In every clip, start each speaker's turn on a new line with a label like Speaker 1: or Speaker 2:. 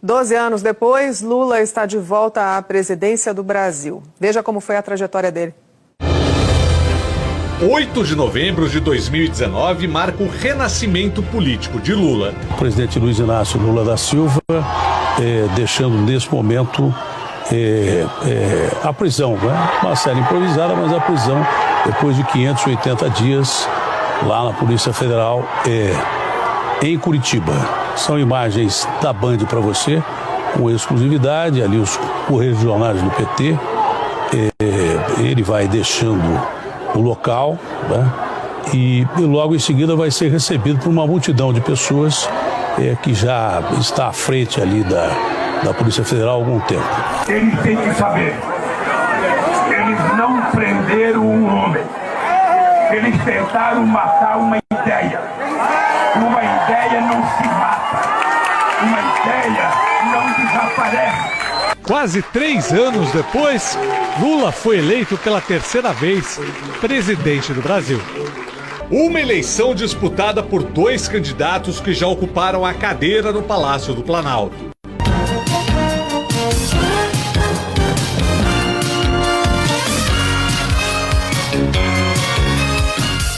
Speaker 1: 12 anos depois, Lula está de volta à presidência do Brasil. Veja como foi a trajetória dele.
Speaker 2: 8 de novembro de 2019 marca o renascimento político de Lula.
Speaker 3: O presidente Luiz Inácio Lula da Silva, deixando nesse momento a prisão, né? Uma cela improvisada, mas a prisão depois de 580 dias lá na Polícia Federal em Curitiba. São imagens da Band para você, com exclusividade, ali os correligionários do PT. Ele vai deixando o local, né? E logo em seguida vai ser recebido por uma multidão de pessoas que já está à frente ali da Polícia Federal há algum tempo.
Speaker 4: Eles têm que saber, eles não prenderam um homem, eles tentaram matar uma ideia. Uma ideia não se mata, uma ideia não desaparece.
Speaker 2: Quase 3 anos depois, Lula foi eleito pela terceira vez presidente do Brasil. Uma eleição disputada por 2 candidatos que já ocuparam a cadeira no Palácio do Planalto.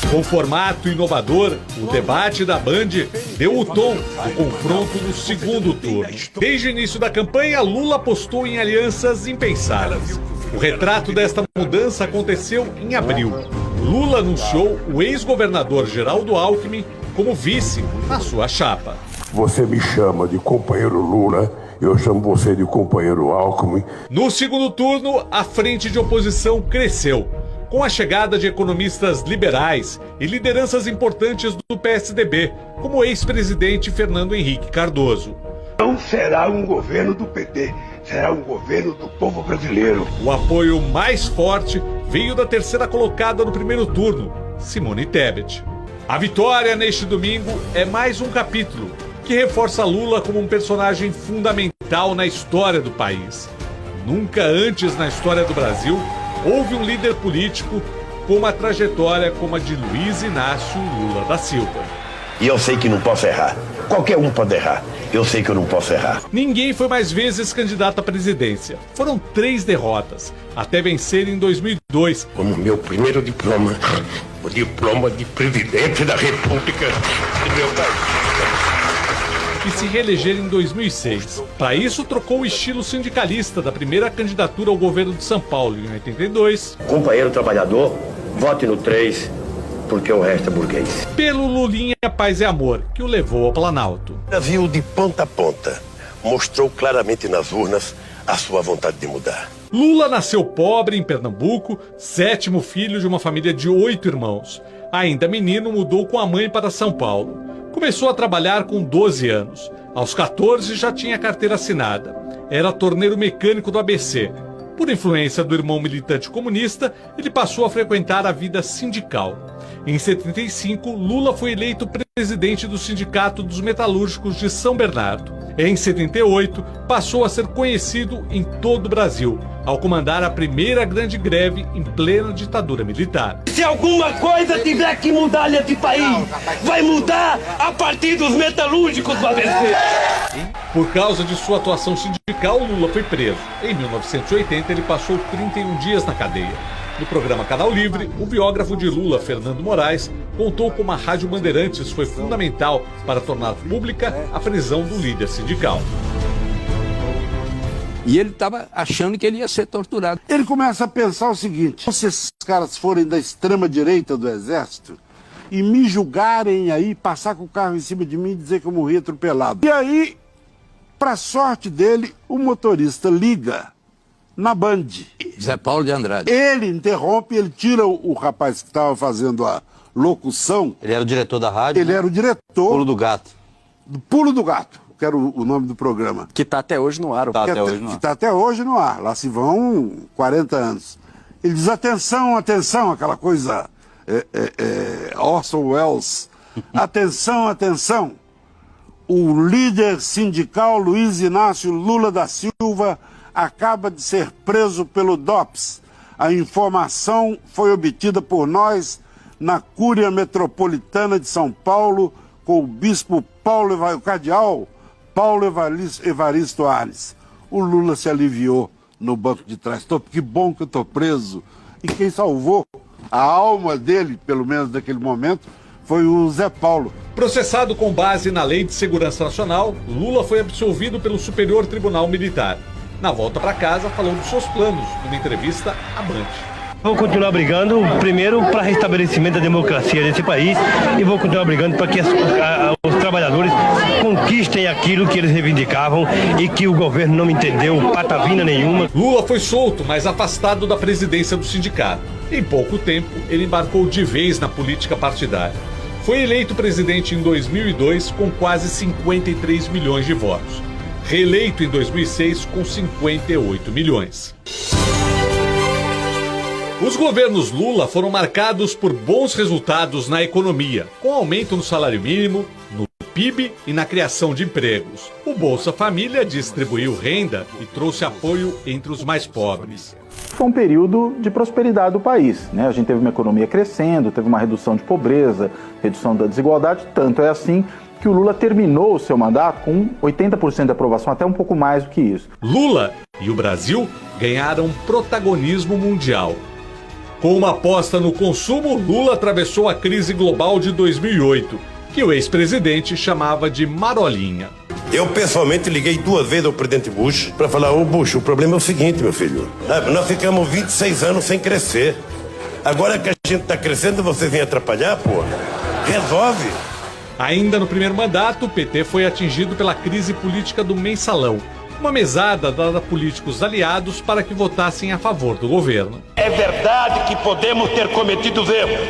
Speaker 2: Com formato inovador, o debate da Band deu o tom do confronto no segundo turno. Desde o início da campanha, Lula apostou em alianças impensadas. O retrato desta mudança aconteceu em abril. Lula anunciou o ex-governador Geraldo Alckmin como vice na sua chapa.
Speaker 4: Você me chama de companheiro Lula, eu chamo você de companheiro Alckmin.
Speaker 2: No segundo turno, a frente de oposição cresceu, com a chegada de economistas liberais e lideranças importantes do PSDB, como o ex-presidente Fernando Henrique Cardoso.
Speaker 4: Não será um governo do PT, será um governo do povo brasileiro.
Speaker 2: O apoio mais forte veio da terceira colocada no primeiro turno, Simone Tebet. A vitória neste domingo é mais um capítulo que reforça Lula como um personagem fundamental na história do país. Nunca antes na história do Brasil houve um líder político com uma trajetória como a de Luiz Inácio Lula da Silva.
Speaker 5: E eu sei que não posso errar. Qualquer um pode errar. Eu sei que eu não posso errar.
Speaker 2: Ninguém foi mais vezes candidato à presidência. Foram 3 derrotas, até vencer em 2002.
Speaker 4: Como meu primeiro diploma, o diploma de presidente da República do meu país.
Speaker 2: E se reeleger em 2006. Para isso, trocou o estilo sindicalista da primeira candidatura ao governo de São Paulo em 82.
Speaker 5: Companheiro trabalhador, vote no 3, porque o resto é burguês.
Speaker 2: Pelo Lulinha Paz e Amor, que o levou ao Planalto.
Speaker 5: O Brasil, de ponta a ponta, mostrou claramente nas urnas a sua vontade de mudar.
Speaker 2: Lula nasceu pobre em Pernambuco, 7º filho de uma família de 8 irmãos. Ainda menino, mudou com a mãe para São Paulo. Começou a trabalhar com 12 anos. Aos 14 já tinha carteira assinada. Era torneiro mecânico do ABC. Por influência do irmão militante comunista, ele passou a frequentar a vida sindical. Em 75, Lula foi eleito presidente do Sindicato dos Metalúrgicos de São Bernardo. Em 78, passou a ser conhecido em todo o Brasil, ao comandar a primeira grande greve em plena ditadura militar.
Speaker 6: Se alguma coisa tiver que mudar nesse país, vai mudar a partir dos metalúrgicos do ABC.
Speaker 2: Por causa de sua atuação sindical, Lula foi preso. Em 1980, ele passou 31 dias na cadeia. No programa Canal Livre, o biógrafo de Lula, Fernando Moraes, contou como a Rádio Bandeirantes foi fundamental para tornar pública a prisão do líder sindical.
Speaker 7: E ele estava achando que ele ia ser torturado.
Speaker 8: Ele começa a pensar o seguinte: se esses caras forem da extrema-direita do Exército e me julgarem aí, passar com o carro em cima de mim e dizer que eu morri atropelado. E aí, para sorte dele, o motorista liga na Band.
Speaker 7: Zé Paulo de Andrade.
Speaker 8: Ele interrompe, ele tira o rapaz que estava fazendo a locução.
Speaker 9: Ele era o diretor da rádio?
Speaker 8: Ele era o diretor.
Speaker 9: Pulo do Gato.
Speaker 8: Do Pulo do Gato, que era o nome do programa.
Speaker 10: Que está até hoje no ar.
Speaker 8: Que está até hoje no ar. Lá se vão 40 anos. Ele diz: atenção, atenção, aquela coisa Orson Welles. Atenção, atenção. O líder sindical Luiz Inácio Lula da Silva acaba de ser preso pelo DOPS. A informação foi obtida por nós na Cúria Metropolitana de São Paulo, com o bispo Paulo, o cardeal Paulo Evaristo Arnes. O Lula se aliviou no banco de trás. Que bom que eu estou preso. E quem salvou a alma dele, pelo menos naquele momento, foi o Zé Paulo.
Speaker 2: Processado com base na Lei de Segurança Nacional, Lula foi absolvido pelo Superior Tribunal Militar. Na volta para casa, falou dos seus planos numa entrevista à Band.
Speaker 6: Vou continuar brigando, primeiro, para restabelecimento da democracia nesse país e vou continuar brigando para que os trabalhadores conquistem aquilo que eles reivindicavam e que o governo não entendeu patavina nenhuma.
Speaker 2: Lula foi solto, mas afastado da presidência do sindicato. Em pouco tempo, ele embarcou de vez na política partidária. Foi eleito presidente em 2002 com quase 53 milhões de votos. Reeleito em 2006 com 58 milhões. Os governos Lula foram marcados por bons resultados na economia, com aumento no salário mínimo, no PIB e na criação de empregos. O Bolsa Família distribuiu renda e trouxe apoio entre os mais pobres.
Speaker 9: Foi um período de prosperidade do país, né? A gente teve uma economia crescendo, teve uma redução de pobreza, redução da desigualdade, tanto é assim que o Lula terminou o seu mandato com 80% de aprovação, até um pouco mais do que isso.
Speaker 2: Lula e o Brasil ganharam protagonismo mundial. Com uma aposta no consumo, Lula atravessou a crise global de 2008, que o ex-presidente chamava de marolinha.
Speaker 5: Eu pessoalmente liguei 2 vezes ao presidente Bush para falar: ô Bush, o problema é o seguinte, meu filho. Nós ficamos 26 anos sem crescer. Agora que a gente está crescendo, você vem atrapalhar, pô? Resolve.
Speaker 2: Ainda no primeiro mandato, o PT foi atingido pela crise política do mensalão. Uma mesada dada a políticos aliados para que votassem a favor do governo.
Speaker 6: É verdade que podemos ter cometido erros.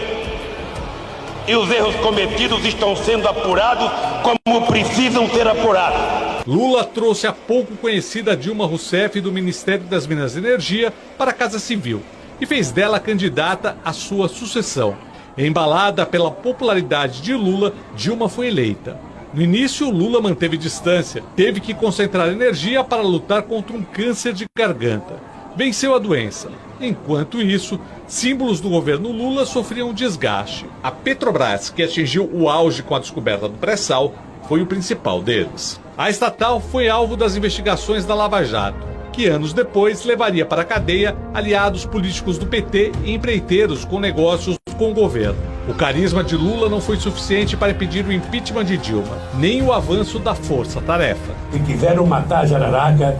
Speaker 6: E os erros cometidos estão sendo apurados como precisam ser apurados.
Speaker 2: Lula trouxe a pouco conhecida Dilma Rousseff do Ministério das Minas e Energia para a Casa Civil e fez dela candidata à sua sucessão. Embalada pela popularidade de Lula, Dilma foi eleita. No início, Lula manteve distância, teve que concentrar energia para lutar contra um câncer de garganta. Venceu a doença. Enquanto isso, símbolos do governo Lula sofriam desgaste. A Petrobras, que atingiu o auge com a descoberta do pré-sal, foi o principal deles. A estatal foi alvo das investigações da Lava Jato, que anos depois levaria para a cadeia aliados políticos do PT e empreiteiros com negócios com o governo. O carisma de Lula não foi suficiente para impedir o impeachment de Dilma, nem o avanço da força-tarefa.
Speaker 6: Se quiseram matar a jararaca,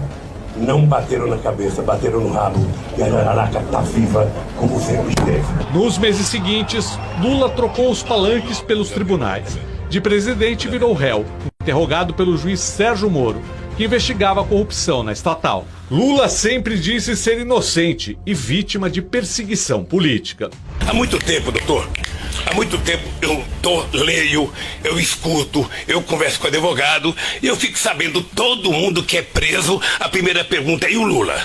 Speaker 6: não bateram na cabeça, bateram no rabo. E a jararaca está viva como sempre esteve.
Speaker 2: Nos meses seguintes, Lula trocou os palanques pelos tribunais. De presidente virou réu, interrogado pelo juiz Sérgio Moro, que investigava a corrupção na estatal. Lula sempre disse ser inocente e vítima de perseguição política.
Speaker 6: Há muito tempo, doutor. Há muito tempo eu leio, eu escuto, eu converso com advogado e eu fico sabendo todo mundo que é preso. A primeira pergunta é: e o Lula?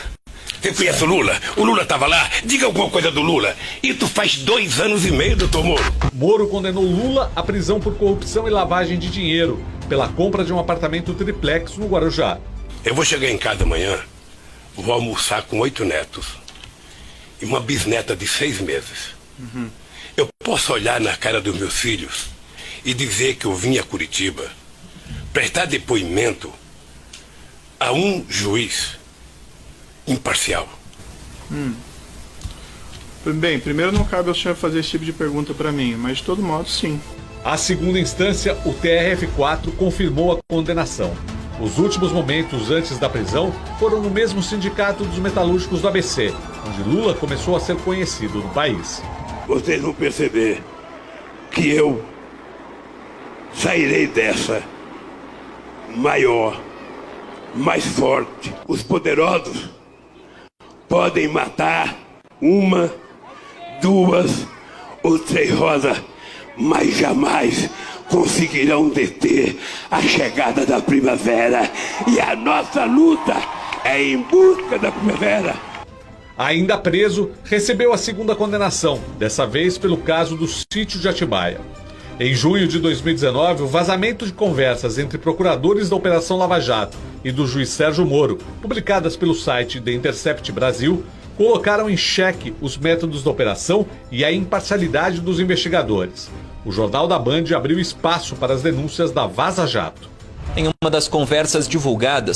Speaker 6: Você conhece o Lula? O Lula estava lá? Diga alguma coisa do Lula. Isso faz 2 anos e meio, doutor Moro.
Speaker 2: Moro condenou Lula à prisão por corrupção e lavagem de dinheiro pela compra de um apartamento triplex no Guarujá.
Speaker 6: Eu vou chegar em casa amanhã, vou almoçar com 8 netos e uma bisneta de 6 meses. Eu posso olhar na cara dos meus filhos e dizer que eu vim a Curitiba prestar depoimento a um juiz imparcial.
Speaker 10: Bem, primeiro não cabe ao senhor fazer esse tipo de pergunta para mim, mas de todo modo sim.
Speaker 2: A segunda instância, o TRF4 confirmou a condenação. Os últimos momentos antes da prisão foram no mesmo sindicato dos metalúrgicos do ABC, onde Lula começou a ser conhecido no país.
Speaker 6: Vocês vão perceber que eu sairei dessa maior, mais forte. Os poderosos podem matar 1, 2 ou 3 rosas, mas jamais conseguirão deter a chegada da primavera. E a nossa luta é em busca da primavera.
Speaker 2: Ainda preso, recebeu a segunda condenação, dessa vez pelo caso do sítio de Atibaia. Em junho de 2019, o vazamento de conversas entre procuradores da Operação Lava Jato e do juiz Sérgio Moro, publicadas pelo site The Intercept Brasil, colocaram em xeque os métodos da operação e a imparcialidade dos investigadores. O Jornal da Band abriu espaço para as denúncias da Vaza Jato.
Speaker 11: Em uma das conversas divulgadas,